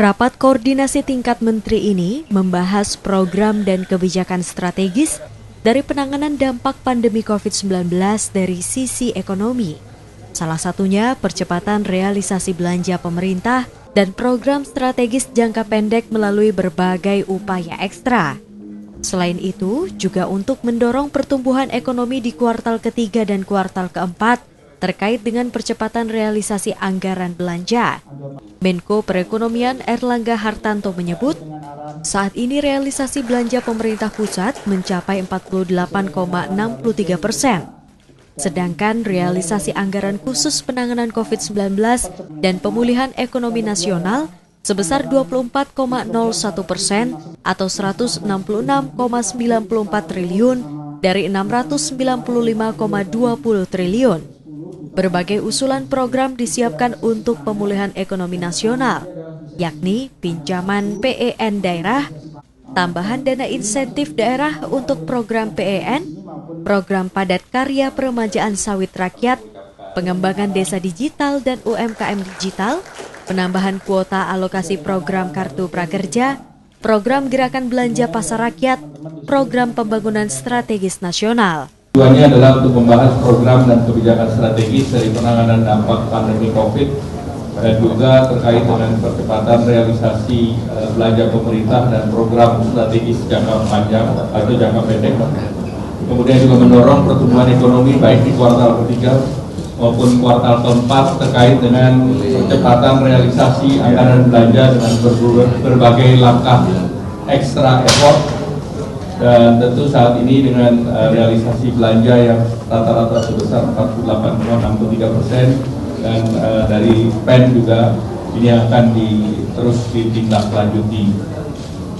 Rapat koordinasi tingkat menteri ini membahas program dan kebijakan strategis dari penanganan dampak pandemi COVID-19 dari sisi ekonomi. Salah satunya percepatan realisasi belanja pemerintah dan program strategis jangka pendek melalui berbagai upaya ekstra. Selain itu, juga untuk mendorong pertumbuhan ekonomi di kuartal ketiga dan kuartal keempat terkait dengan percepatan realisasi anggaran belanja. Menko Perekonomian Erlangga Hartanto menyebut, saat ini realisasi belanja pemerintah pusat mencapai 48,63%. Sedangkan realisasi anggaran khusus penanganan COVID-19 dan pemulihan ekonomi nasional sebesar 24,01% atau 166,94 triliun dari 695,20 triliun. Berbagai usulan program disiapkan untuk pemulihan ekonomi nasional, yakni pinjaman PEN daerah, tambahan dana insentif daerah untuk program PEN, program padat karya peremajaan sawit rakyat, pengembangan desa digital dan UMKM digital, penambahan kuota alokasi program Kartu Prakerja, program gerakan belanja pasar rakyat, program pembangunan strategis nasional. Tujuannya adalah untuk membahas program dan kebijakan strategis dari penanganan dampak pandemi COVID dan juga terkait dengan percepatan realisasi belanja pemerintah dan program strategis jangka panjang atau jangka pendek. Kemudian juga mendorong pertumbuhan ekonomi baik di kuartal ketiga maupun kuartal keempat terkait dengan percepatan realisasi anggaran belanja dengan berbagai langkah ekstra effort. Dan tentu saat ini dengan realisasi belanja yang rata-rata sebesar 48,63% dan dari PEN juga ini akan terus ditindaklanjuti.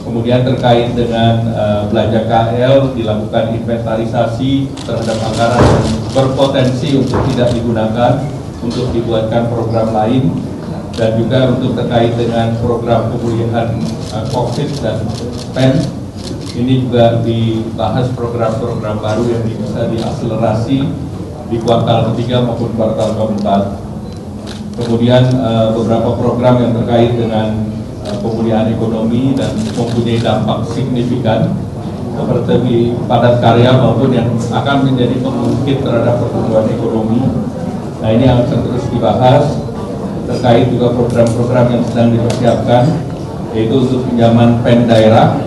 Kemudian terkait dengan belanja KL dilakukan inventarisasi terhadap anggaran yang berpotensi untuk tidak digunakan untuk dibuatkan program lain dan juga untuk terkait dengan program pemulihan COVID dan PEN. Ini juga dibahas program-program baru yang bisa diakselerasi di kuartal ketiga maupun kuartal keempat. Kemudian beberapa program yang terkait dengan pemulihan ekonomi dan mempunyai dampak signifikan seperti padat karya maupun yang akan menjadi pengungkit terhadap pertumbuhan ekonomi. Nah, ini akan terus dibahas terkait juga program-program yang sedang dipersiapkan, yaitu untuk pinjaman PEN daerah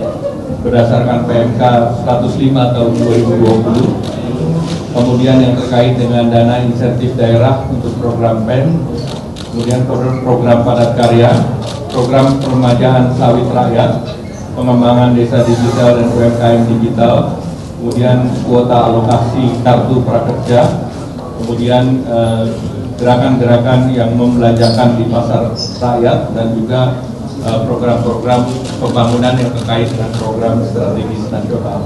berdasarkan PMK 105 tahun 2020, kemudian yang terkait dengan dana insentif daerah untuk program PEN, kemudian program padat karya, program peremajaan sawit rakyat, pengembangan desa digital dan UMKM digital, kemudian kuota alokasi Kartu Prakerja, kemudian gerakan-gerakan yang membelanjakan di pasar rakyat dan juga program-program pembangunan yang terkait dengan program strategis nasional.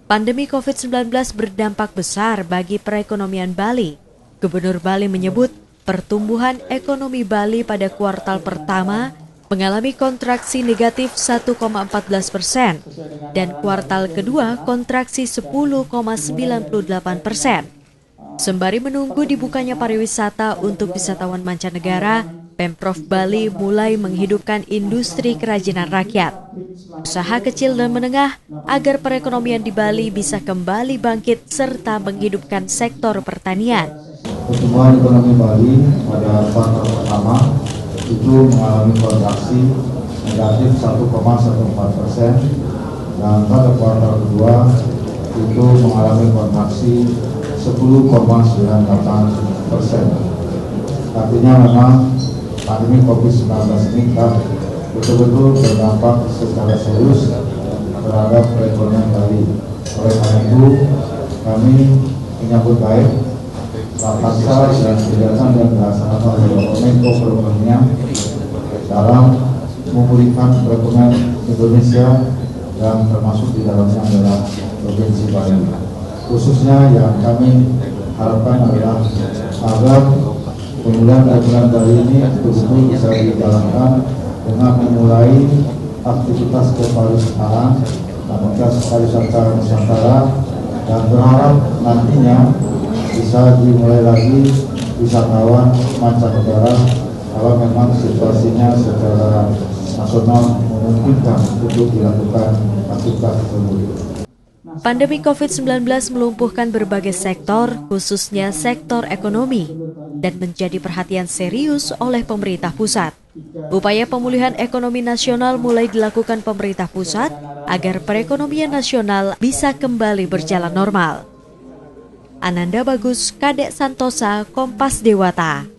Pandemi COVID-19 berdampak besar bagi perekonomian Bali. Gubernur Bali menyebut pertumbuhan ekonomi Bali pada kuartal pertama mengalami kontraksi negatif 1,14% dan kuartal kedua kontraksi 10,98%. Sembari menunggu dibukanya pariwisata untuk wisatawan mancanegara, Pemprov Bali mulai menghidupkan industri kerajinan rakyat, usaha kecil dan menengah agar perekonomian di Bali bisa kembali bangkit serta menghidupkan sektor pertanian. Pertumbuhan ekonomi Bali pada kuartal pertama itu mengalami kontraksi negatif 1,14% dan pada kuartal kedua itu mengalami kontraksi 10,98%. Artinya memang pandemi COVID-19 ini telah betul-betul berdampak secara serius terhadap perekonomian Bali. Oleh karena itu, kami menyambut baik rapat dan kegiatan yang dilaksanakan oleh Menko Perekonomian dalam memulihkan perekonomian Indonesia yang termasuk di dalamnya adalah Provinsi Bali. Khususnya yang kami harapkan adalah agar pemulihan perekonomian Bali ini betul-betul bisa dijalankan dengan memulai aktivitas kepariwisataan, aktivitas pariwisata Nusantara, dan berharap nantinya bisa dimulai lagi wisatawan mancanegara kalau memang situasinya secara operasional memungkinkan untuk dilakukan aktivitas tersebut. Pandemi COVID-19 melumpuhkan berbagai sektor, khususnya sektor ekonomi, dan menjadi perhatian serius oleh pemerintah pusat. Upaya pemulihan ekonomi nasional mulai dilakukan pemerintah pusat agar perekonomian nasional bisa kembali berjalan normal. Ananda Bagus, Kadek Santosa, Kompas Dewata.